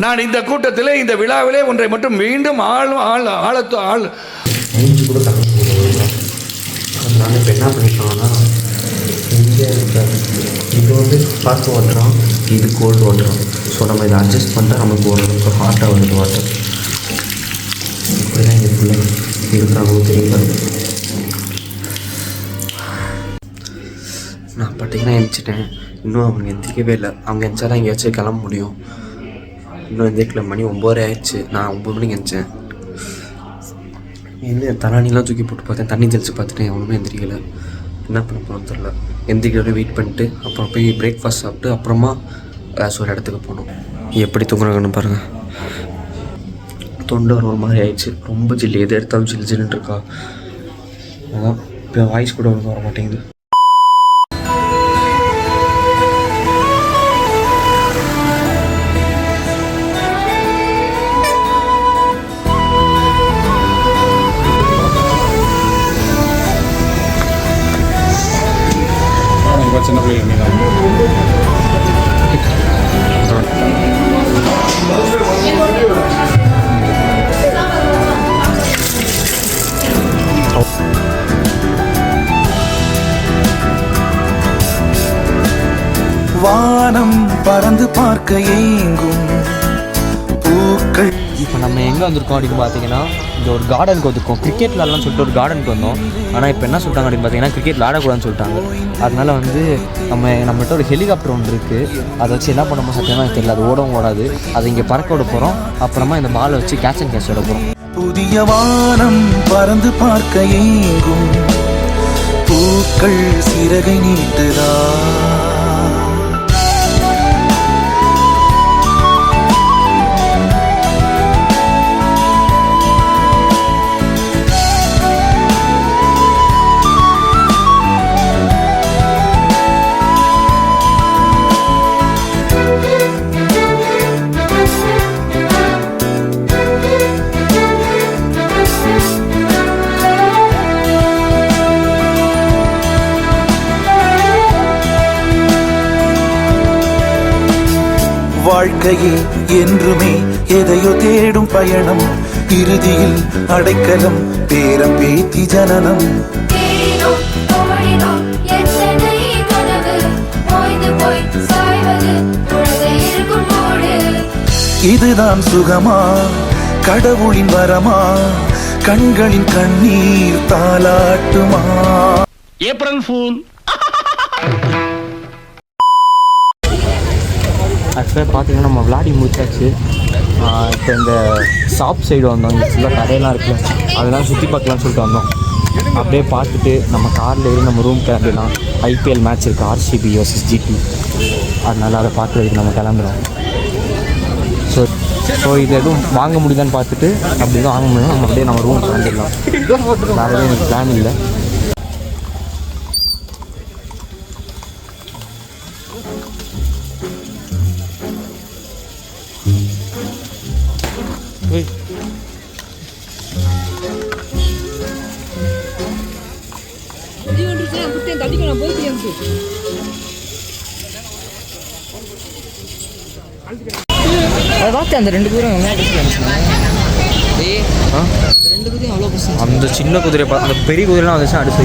நான் இந்த கூட்டத்தில் இந்த விழாவிலே ஒன்றை மட்டும் மீண்டும் மூஞ்சி கூட அதனால இப்போ என்ன பண்ணிட்டோம்னா இங்கே இது வந்து ஹாட் வாட்டரும் இது கோல்டு வாட்டரும். ஸோ நம்ம இதை அட்ஜஸ்ட் பண்ணிட்டா நமக்கு ஓரளவுக்கு ஹாட்டாக வருது வாட்டர். இப்படி தான் இங்கே ஃபுல்லாக இருக்கிறாங்க தெரியுமா. நான் பார்த்தீங்கன்னா எழுந்திரிச்சிட்டேன். இன்னும் அவங்க எந்திரிக்கவே இல்லை. அவங்க எந்திரிச்சா தான் எங்கேயாச்சும் கிளம்ப முடியும். இன்னும் எந்திரிக்கல. மணி 9:30 ஆயிடுச்சு. நான் 9 மணிக்கு எழுந்திரிச்சேன். என்ன தண்ணீலாம் தூக்கி போட்டு பார்த்தேன், தண்ணி தெளித்து பார்த்துட்டேன். ஒன்றுமே எந்திரிக்கலை. என்ன பண்ண போகணும்னு தெரில. எந்திரிக்கிறத வெயிட் பண்ணிட்டு அப்புறம் போய் பிரேக்ஃபாஸ்ட் சாப்பிட்டு அப்புறமா ஒரு இடத்துக்கு போகணும். எப்படி தூங்குறாங்கன்னு பாருங்கள். தொண்டை ஒரு மாதிரி ஆயிடுச்சு. ரொம்ப ஜில்லு, எது எடுத்தாலும் ஜில்லு ஜில்லுன்னு இருக்கா. அதான் இப்போ வாய்ஸ் கூட ஒழுங்காக வர மாட்டேங்குது. சின்ன பிள்ளைங்க வானம் பறந்து பார்க்க ஏங்கும் பூக்கள். இப்போ நம்ம எங்கே வந்திருக்கோம் அப்படின்னு பார்த்தீங்கன்னா, இந்த ஒரு கார்டனுக்கு வந்திருக்கோம். கிரிக்கெட் விளாட்லான்னு சொல்லிட்டு ஒரு கார்டனுக்கு வந்தோம். ஆனால் இப்போ என்ன சொல்லிட்டாங்க அப்படின்னு பார்த்தீங்கன்னா, கிரிக்கெட் விளாடக்கூடாதுன்னு சொல்லிட்டாங்க. அதனால் வந்து நம்மகிட்ட ஒரு ஹெலிகாப்டர் ஒன்று இருக்குது. அதை வச்சு என்ன பண்ண சத்தியமாக எனக்கு தெரியல. அது ஓடவும் ஓடாது. அதை இங்கே பறக்க விட போகிறோம். அப்புறமா இந்த பாலை வச்சு கேட்ச் அண்ட் கேட்ச் விட போகிறோம். புதிய வானம் பறந்து பார்க்க ஏங்கும் பூக்கள் சிறகை நீட்டுதா. வாழ்க்கையே என்றுமே எதையோ தேடும் பயணம். இறுதியில் அடைக்கலம் பேரம் பேத்தி ஜனனம். இதுதான் சுகமா, கடவுளின் வரமா, கண்களின் கண்ணீர் தாலாட்டுமா. April fool. ஆக்சுவலாக பார்த்தீங்கன்னா நம்ம விளாடி முடிச்சாச்சு. இப்போ இந்த ஷாப் சைடு வந்தோம். இங்கே ஃபுல்லாக கடையெல்லாம் இருக்குல்ல, அதெல்லாம் சுற்றி பார்க்கலான்னு சொல்லிட்டு வந்தோம். அப்படியே பார்த்துட்டு நம்ம காரில் ஏறி நம்ம ரூம் கிளம்பிடலாம். ஐபிஎல் மேட்ச் இருக்குது, ஆர்சிபி vs ஜிடி. அதனால் அதை பார்க்குறதுக்கு நம்ம கிளம்புறோம். ஸோ இது எதுவும் வாங்க முடியுதான்னு பார்த்துட்டு அப்படி எதுவும் வாங்க முடியும் நம்ம அப்படியே நம்ம ரூம் கிளம்பிடலாம். வேறு எதுவும் எனக்கு பிளான் இல்லை. அந்த 2 பேரும் அந்த சின்ன குதிரை அந்த பெரிய குதிரைலாம் வந்துச்சுன்னா அடிச்சு